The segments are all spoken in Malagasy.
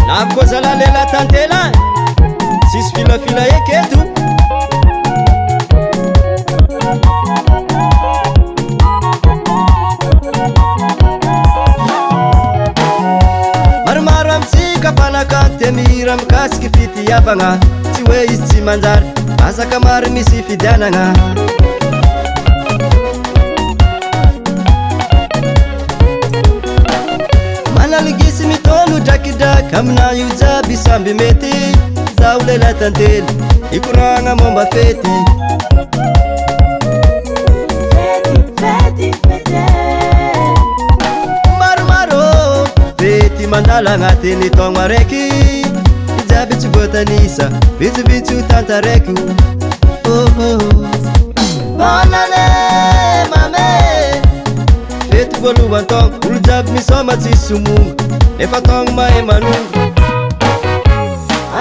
Nakozala lela tantela sisy filafila eketo maromaro amitsika mpanakante mihira mikasiky fitiavagna tsy hoe izy tsy manjary asaka maro misy fidianagna manaligisy mitono drakidraky amina io jaby samby mety zaho lela tantely ikoragna momba fety maromaro fety mandala agnatiny taogno araiky ijaby tsy voatanisa vitsivitsy ho tanta raiky bonane mame fety voalohany taogno olo jaby misoma tsisy somongo efa taogno mahay manongo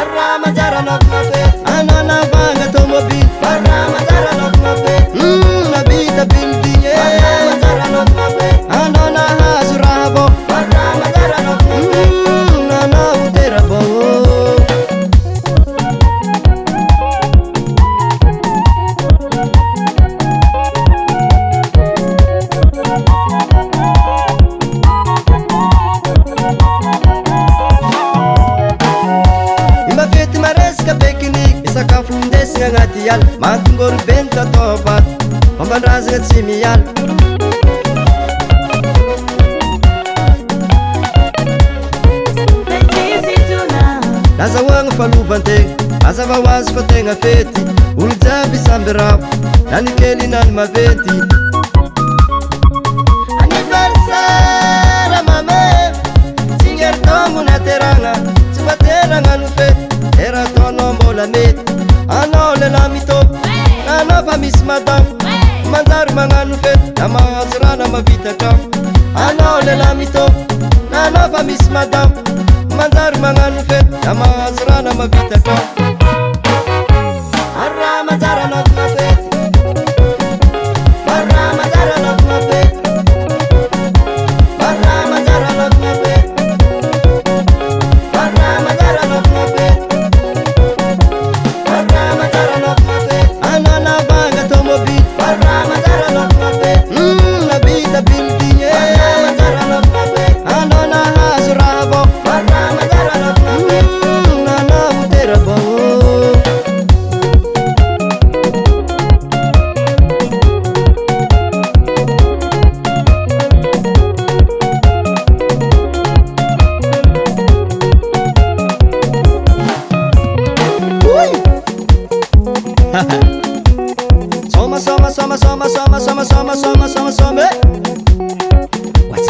arra manjara anaovagna fety anao navagna tomobily arra manjara anaovagna fety nabita bildigny arra manjara anaovagna fety anao nahazo raha bô arra manjara anaovagna fety nanao hotera bô sakafo indesigna agnaty ala mantongolo beny tatao vato fambandrazagna tsy miala nazahoagna falovantena azava ho azy fa tegna fety olo jaby samby ravo na ny kely na ny maventy aniversara mame tsy ngeritaogno nateragna tsy vateragna no fety era taonao mbola mety anao lela mitôpo nanao fa misy madamo manjary magnano fety na mahazo raha na mavita tramo anao lela mitôpo nanao fa misy madamo manjary magnano fety na mahazo raha na mavita tramo arra manjary anaovagna fety arra manjary anaovagna fety arra manjary anaovagna fety arra manjary anaovagna fety Soma What's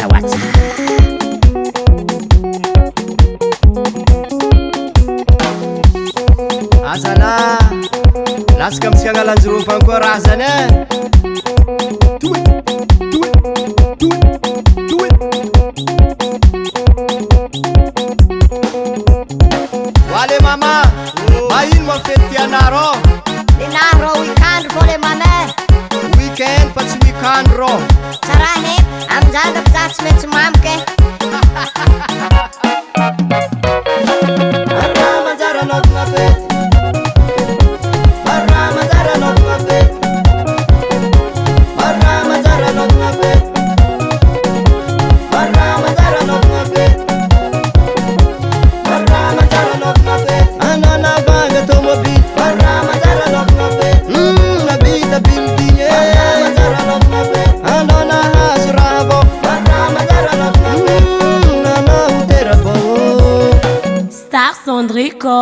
Azala Laska mtsika ngalanjoropa ankora azany Wale mama Mahin mo fety anaro Dinaro weekend vole mane Weekend fa tsy weekend ro Tsara hep amjanga pizza tsy maintsy mamike arra manjary anaovagna fety arra manjary anaovagna fety arra manjary anaovagna fety arra manjary anaovagna fety arra manjary anaovagna fety anao navagna tomobily arra manjary anaovagna fety nabita bildigny arra manjary anaovagna fety anao nahazo raha bô arra manjary anaovagna fety nanao hotera bô Star Sandrico